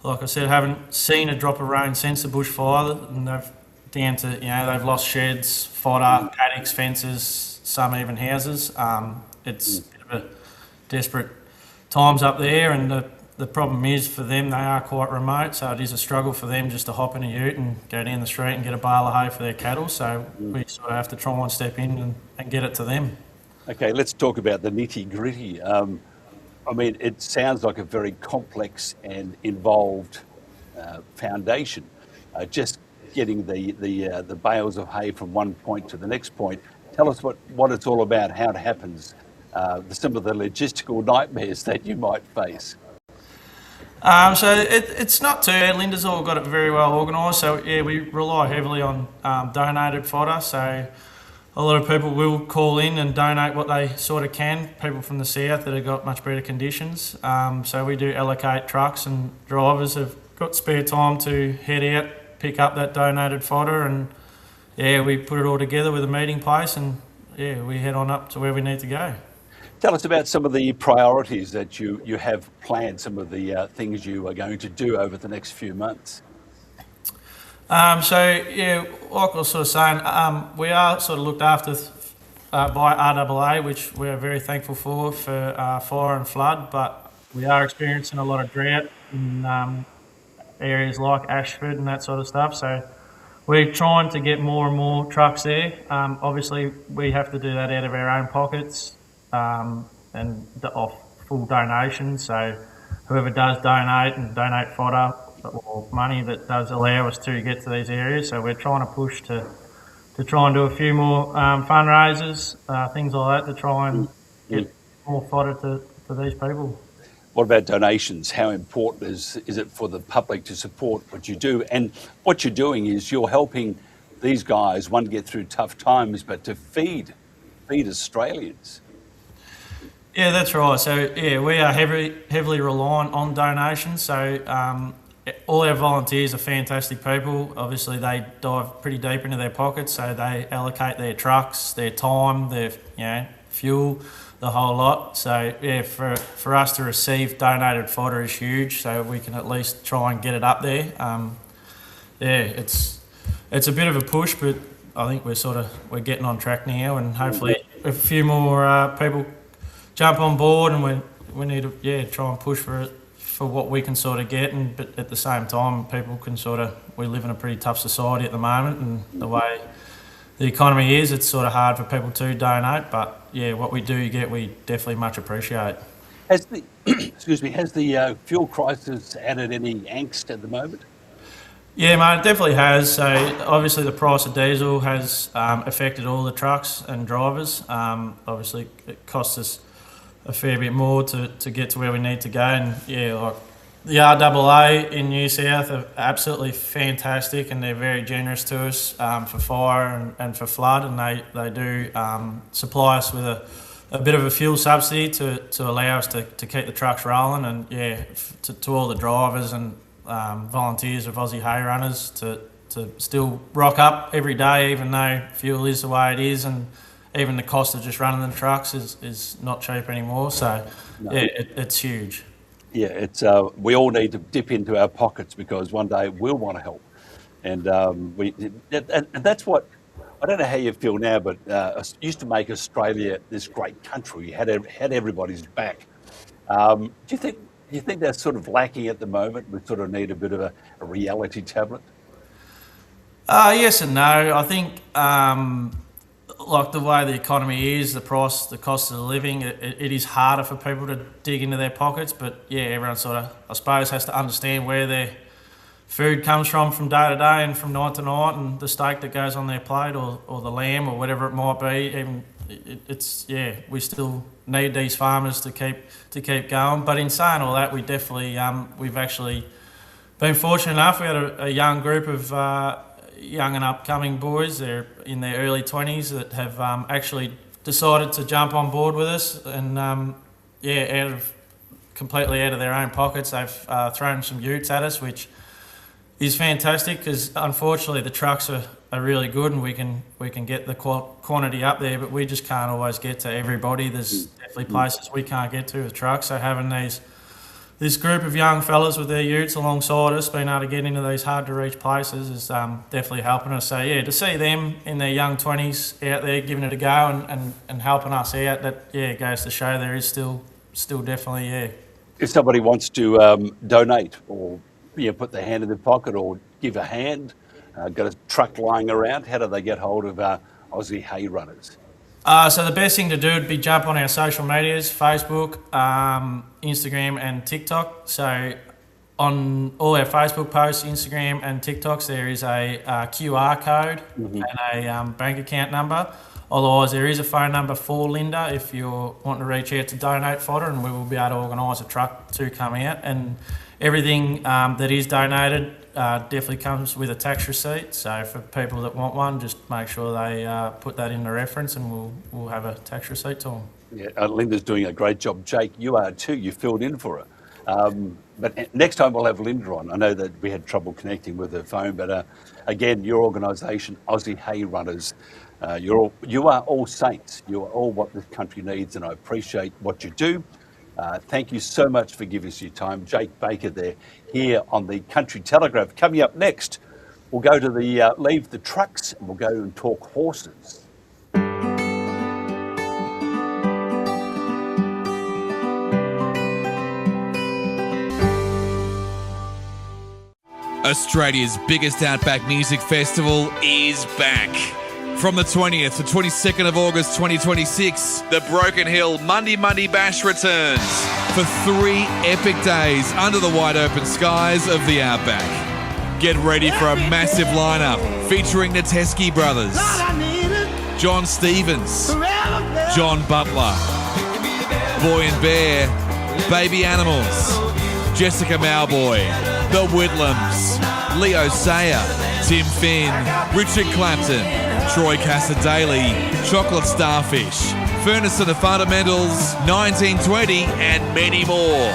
like I said, haven't seen a drop of rain since the bushfire, and they've lost sheds, fodder, paddocks, fences, some even houses. It's a bit of a desperate times up there, and the problem is for them, they are quite remote, so it is a struggle for them just to hop in a ute and go down the street and get a bale of hay for their cattle. So we sort of have to try and step in and get it to them. Okay, let's talk about the nitty-gritty. I mean, it sounds like a very complex and involved foundation. Just getting the bales of hay from one point to the next point. Tell us what it's all about, how it happens, some of the logistical nightmares that you might face. So it's not too bad. Linda's all got it very well organised. So we rely heavily on donated fodder. So a lot of people will call in and donate what they sort of can. People from the south that have got much better conditions. So we do allocate trucks, and drivers have got spare time to head out, pick up that donated fodder, and we put it all together with a meeting place, and we head on up to where we need to go. Tell us about some of the priorities that you have planned, some of the things you are going to do over the next few months. Like I was sort of saying, we are sort of looked after by RAA, which we're very thankful for fire and flood, but we are experiencing a lot of drought in areas like Ashford and that sort of stuff. So we're trying to get more and more trucks there. Obviously, we have to do that out of our own pockets. And off full donations, so whoever does donate fodder or money that does allow us to get to these areas. So we're trying to push to try and do a few more fundraisers, things like that, to try and get more fodder to these people. What about donations? How important is it for the public to support what you do? And what you're doing is you're helping these guys, one, get through tough times, but to feed Australians. Yeah, that's right. So we are heavily reliant on donations. So all our volunteers are fantastic people. Obviously, they dive pretty deep into their pockets, so they allocate their trucks, their time, their fuel, the whole lot. So yeah, for us to receive donated fodder is huge. So we can at least try and get it up there. It's a bit of a push, but I think we're getting on track now, and hopefully a few more people jump on board, and we need to try and push for it, for what we can sort of get, but at the same time, people can we live in a pretty tough society at the moment, and the way the economy is, it's sort of hard for people to donate, but yeah, what we do get, we definitely much appreciate. Has the has the fuel crisis added any angst at the moment? Yeah, mate, it definitely has. So obviously the price of diesel has affected all the trucks and drivers. Obviously it costs us a fair bit more to get to where we need to go, and yeah, like the RAA in New South are absolutely fantastic, and they're very generous to us for fire and for flood, and they do supply us with a bit of a fuel subsidy to allow us to keep the trucks rolling, and yeah, to all the drivers and volunteers of Aussie hay runners to still rock up every day, even though fuel is the way it is, and even the cost of just running the trucks is not cheap anymore. So yeah, it's huge. Yeah, it's we all need to dip into our pockets, because one day we'll want to help, and that's what, I don't know how you feel now, but used to make Australia this great country. You had everybody's back. Do you think that's sort of lacking at the moment? We sort of need a bit of a reality tablet. Yes and no. I think like the way the economy is, the cost of living, it is harder for people to dig into their pockets. But yeah, everyone sort of, I suppose, has to understand where their food comes from day to day and from night to night, and the steak that goes on their plate, or the lamb, or whatever it might be. Even we still need these farmers to keep going. But in saying all that, we definitely we've actually been fortunate enough. We had a young group of young and upcoming boys. They're in their early 20s that have actually decided to jump on board with us, and completely out of their own pockets, they've thrown some utes at us, which is fantastic, because unfortunately the trucks are really good, and we can get the quantity up there, but we just can't always get to everybody. There's definitely places we can't get to with trucks, so having this group of young fellas with their utes alongside us, being able to get into these hard to reach places, is definitely helping us. So yeah, to see them in their young 20s out there giving it a go and helping us out, that goes to show there is still definitely If somebody wants to donate, or put their hand in their pocket, or give a hand, got a truck lying around, how do they get hold of Aussie Hay Runners? So the best thing to do would be jump on our social medias, Facebook, Instagram and TikTok. So on all our Facebook posts, Instagram and TikToks, there is a QR code and a bank account number. Otherwise, there is a phone number for Linda if you're wanting to reach out to donate fodder, and we will be able to organise a truck to come out. And everything that is donated definitely comes with a tax receipt. So for people that want one, just make sure they put that in the reference, and we'll have a tax receipt to them. Yeah, Linda's doing a great job. Jake, you are too. You filled in for her. But next time we'll have Linda on. I know that we had trouble connecting with her phone, but again, your organisation, Aussie Hay Runners, you are all saints. You are all what this country needs, and I appreciate what you do. Thank you so much for giving us your time. Jake Baker there, here on the Country Telegraph. Coming up next, we'll go to leave the trucks, and we'll go and talk horses. Australia's biggest outback music festival is back. From the 20th to 22nd of August 2026, the Broken Hill Monday Bash returns for 3 epic days under the wide open skies of the outback. Get ready for a massive lineup featuring the Teskey Brothers, John Stevens, John Butler, Boy and Bear, Baby Animals, Jessica Mowboy, The Whitlams, Leo Sayer, Tim Finn, Richard Clapton, Troy Cassadaly, Chocolate Starfish, Furnace and the Fundamentals, 1920, and many more.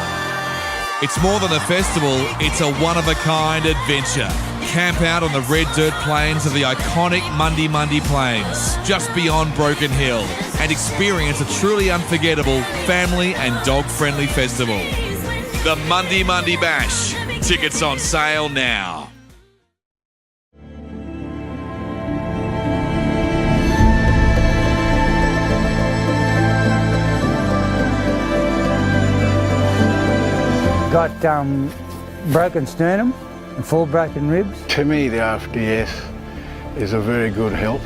It's more than a festival, it's a one-of-a-kind adventure. Camp out on the red dirt plains of the iconic Mundi Mundi Plains, just beyond Broken Hill, and experience a truly unforgettable family and dog-friendly festival. The Mundi Mundi Bash. Tickets on sale now. Got broken sternum and 4 broken ribs. To me, the RFDS is a very good help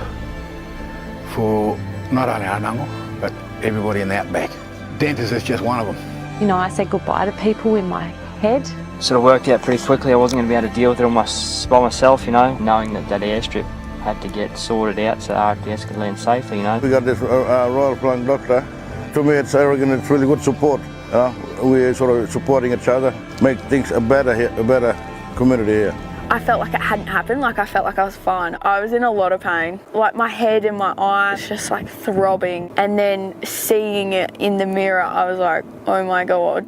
for not only Arnungal, but everybody in the outback. Dentist is just one of them. You know, I said goodbye to people in my head. Sort of worked out pretty quickly I wasn't going to be able to deal with it by myself, you know, knowing that that airstrip had to get sorted out so RFDS could land safely, you know. We got this Royal Flying Doctor. To me, it's arrogant, it's really good support. We're sort of supporting each other, make things a better community here. I felt like it hadn't happened, like I felt like I was fine. I was in a lot of pain. Like my head and my eyes just like throbbing. And then seeing it in the mirror, I was like, oh my God.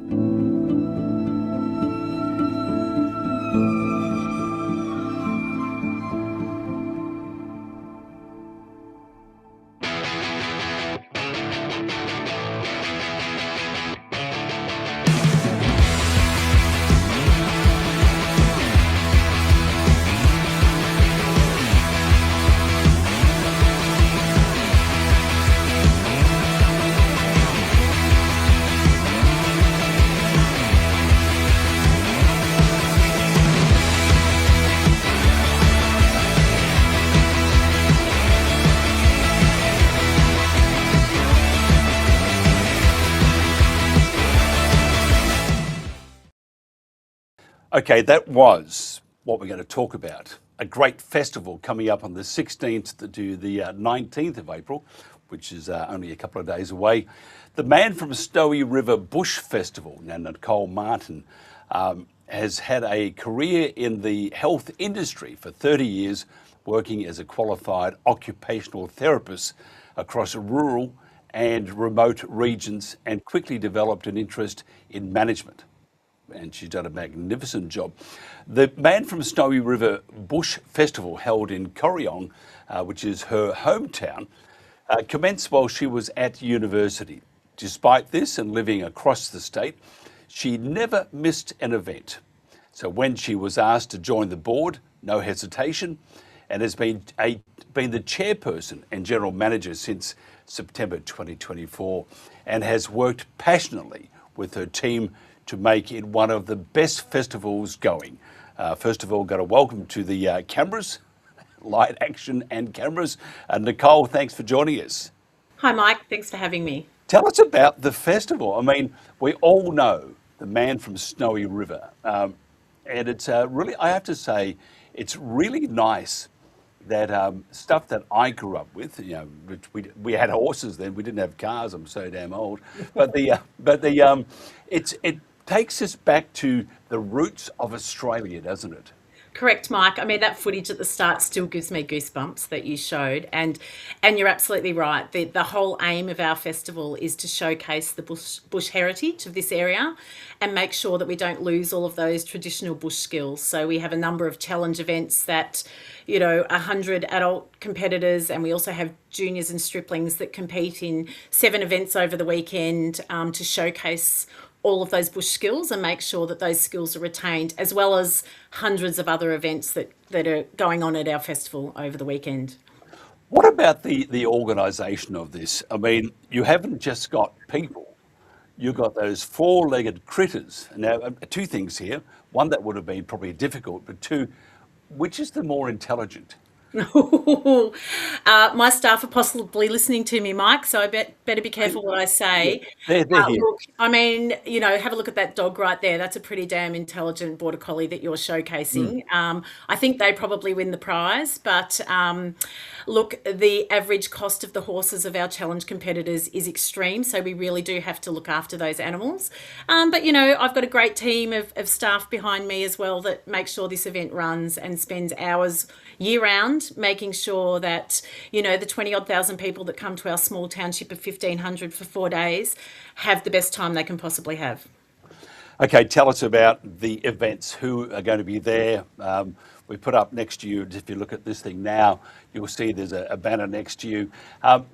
Okay, that was what we're going to talk about. A great festival coming up on the 16th to the 19th of April, which is only a couple of days away. The Man from Snowy River Bush Festival. Now, Nicole Martin has had a career in the health industry for 30 years, working as a qualified occupational therapist across rural and remote regions, and quickly developed an interest in management. And she's done a magnificent job. The Man from Snowy River Bush Festival, held in Corryong, which is her hometown, commenced while she was at university. Despite this and living across the state, she never missed an event. So when she was asked to join the board, no hesitation, and has been the chairperson and general manager since September 2024, and has worked passionately with her team to make it one of the best festivals going. First of all, got a welcome to the cameras, light action and cameras. Nicole, thanks for joining us. Hi, Mike. Thanks for having me. Tell us about the festival. I mean, we all know the Man from Snowy River. And it's really, I have to say, it's really nice that stuff that I grew up with, you know, we had horses then, we didn't have cars, I'm so damn old. But it takes us back to the roots of Australia, doesn't it? Correct, Mike. I mean, that footage at the start still gives me goosebumps that you showed. And you're absolutely right. The whole aim of our festival is to showcase the bush heritage of this area and make sure that we don't lose all of those traditional bush skills. So we have a number of challenge events that, 100 adult competitors, and we also have juniors and striplings that compete in 7 events over the weekend to showcase all of those bush skills and make sure that those skills are retained, as well as hundreds of other events that are going on at our festival over the weekend. What about the organisation of this? I mean, you haven't just got people, you've got those 4-legged critters. Now, 2 things here. One, that would have been probably difficult, but 2, which is the more intelligent? My staff are possibly listening to me, Mike, so I better be careful what I say. They're here. Look, I mean, have a look at that dog right there. That's a pretty damn intelligent Border Collie that you're showcasing. I think they probably win the prize, but look, the average cost of the horses of our challenge competitors is extreme, so we really do have to look after those animals. But, I've got a great team of staff behind me as well that make sure this event runs and spends hours year-round, making sure that, the 20-odd thousand people that come to our small township of 1,500 for 4 days have the best time they can possibly have. Okay, tell us about the events. Who are going to be there? We put up next to you, if you look at this thing now, you'll see there's a banner next to you.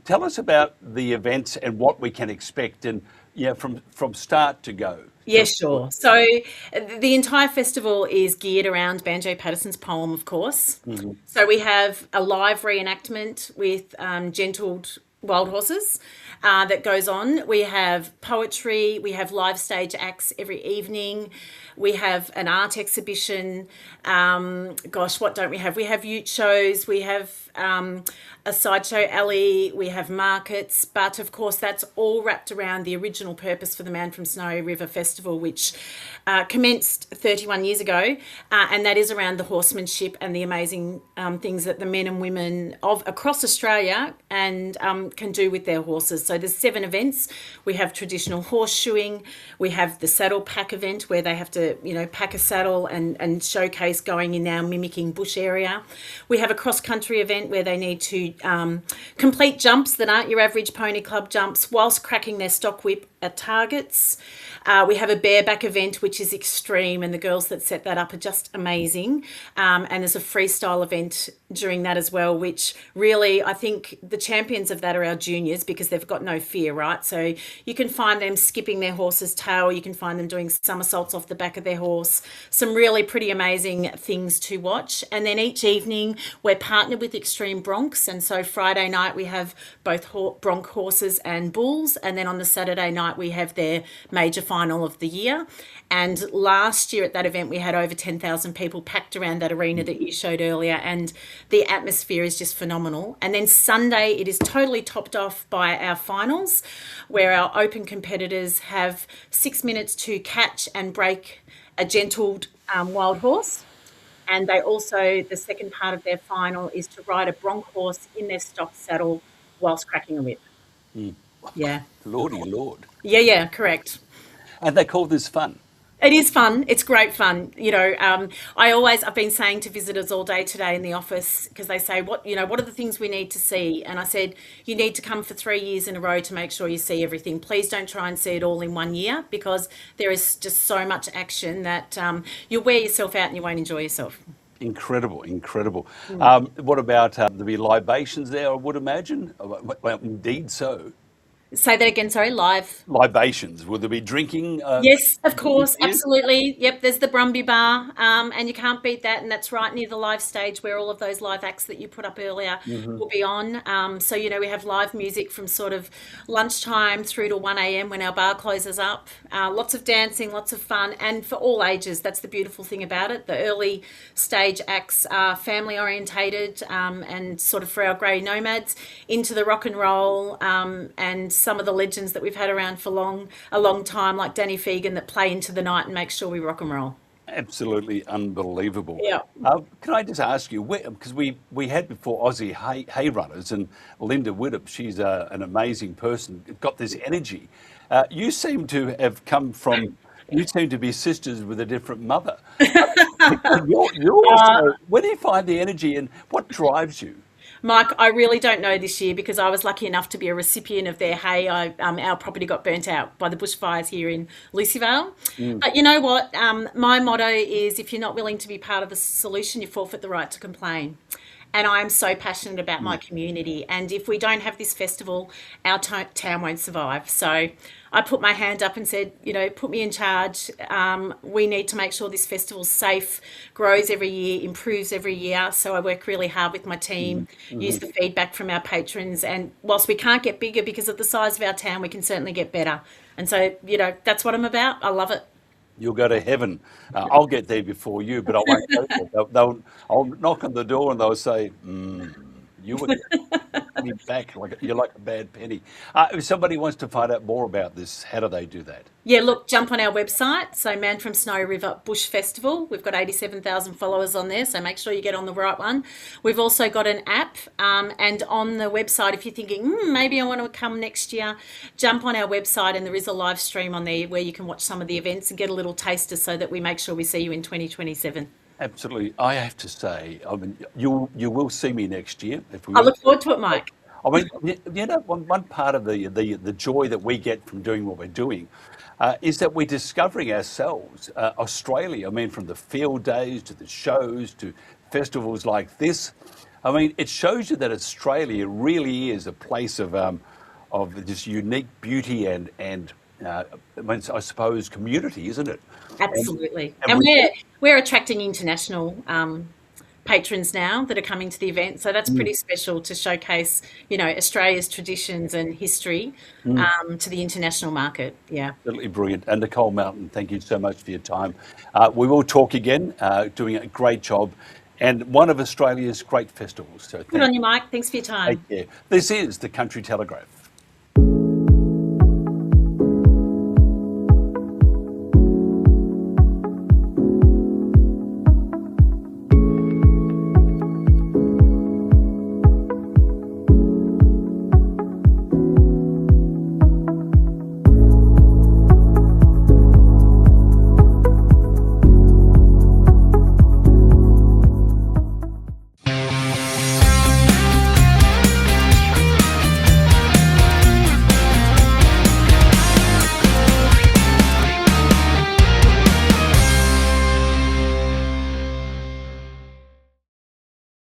Tell us about the events and what we can expect, and from start to go. Yeah, sure. So the entire festival is geared around Banjo Patterson's poem, of course. Mm-hmm. So we have a live reenactment with gentled wild horses that goes on. We have poetry. We have live stage acts every evening. We have an art exhibition. What don't we have? We have ute shows. We have a sideshow alley. We have markets. But of course, that's all wrapped around the original purpose for the Man from Snowy River Festival, which commenced 31 years ago. And that is around the horsemanship and the amazing things that the men and women of across Australia and can do with their horses. So there's 7 events. We have traditional horseshoeing. We have the saddle pack event where they have to, pack a saddle and showcase going in now mimicking bush area. We have a cross-country event where they need to complete jumps that aren't your average pony club jumps whilst cracking their stock whip at targets. We have a bareback event, which is extreme, and the girls that set that up are just amazing. And there's a freestyle event during that as well, which really, I think the champions of that are our juniors because they've got no fear, right? So you can find them skipping their horse's tail. You can find them doing somersaults off the back of their horse. Some really pretty amazing things to watch. And then each evening we're partnered with Extreme Broncs. And so Friday night we have both bronc horses and bulls. And then on the Saturday night we have their major final of the year. And last year at that event we had over 10,000 people packed around that arena that you showed earlier, and the atmosphere is just phenomenal. And then Sunday it is totally topped off by our finals, where our open competitors have 6 minutes to catch and break a gentled wild horse. And they also, the second part of their final is to ride a bronc horse in their stock saddle whilst cracking a whip. Yeah. Lordy Lord. Yeah, correct. And they call this fun. It is fun. It's great fun. I've been saying to visitors all day today in the office, because they say, what are the things we need to see? And I said, you need to come for 3 years in a row to make sure you see everything. Please don't try and see it all in 1 year, because there is just so much action that you'll wear yourself out and you won't enjoy yourself. Incredible. What about there'll be libations there, I would imagine? Well, indeed so. Say that again, sorry, live. Libations. Will there be drinking? Yes, of course, absolutely. Yep, there's the Brumby Bar, and you can't beat that, and that's right near the live stage where all of those live acts that you put up earlier will be on. So, we have live music from sort of lunchtime through to 1 a.m. when our bar closes up. Lots of dancing, lots of fun, and for all ages. That's the beautiful thing about it. The early stage acts are family orientated and sort of for our grey nomads, into the rock and roll and some of the legends that we've had around for a long time, like Danny Fegan, that play into the night and make sure we rock and roll. Absolutely unbelievable. Yeah. Can I just ask you, because we had before Aussie hay runners, and Linda Widdop, she's an amazing person, got this energy. You seem to have come from, you seem to be sisters with a different mother. Where do you find the energy and what drives you? Mike, I really don't know this year because I was lucky enough to be a recipient of their hay. Our property got burnt out by the bushfires here in Lucyvale. But you know what? My motto is, if you're not willing to be part of the solution, you forfeit the right to complain. And I'm so passionate about my community. And if we don't have this festival, our town won't survive. So I put my hand up and said, put me in charge. We need to make sure this festival's safe, grows every year, improves every year. So I work really hard with my team, use the feedback from our patrons. And whilst we can't get bigger because of the size of our town, we can certainly get better. And so, that's what I'm about. I love it. You'll go to heaven. I'll get there before you, but I won't go there. I'll knock on the door and they'll say, you would me back. You're like a bad penny. If somebody wants to find out more about this, how do they do that? Yeah, look, jump on our website. So Man from Snowy River Bush Festival. We've got 87,000 followers on there, so make sure you get on the right one. We've also got an app, and on the website, if you're thinking, maybe I want to come next year, jump on our website and there is a live stream on there where you can watch some of the events and get a little taster so that we make sure we see you in 2027. Absolutely. I have to say, you will see me next year. I look forward to it, Mike. I mean, you know, one part of the joy that we get from doing what we're doing is that we're discovering ourselves, Australia. I mean, from the field days to the shows to festivals like this. I mean, it shows you that Australia really is a place of this unique beauty and I suppose community, isn't it? Absolutely. And we're attracting international patrons now that are coming to the event, so that's pretty special to showcase, you know, Australia's traditions and history to the international market. Yeah, absolutely brilliant. And Nicole Mountain, thank you so much for your time. We will talk again. Doing a great job, and one of Australia's great festivals. So good on you, Mike. Thanks for your time. Take care. This is the Country Telegraph.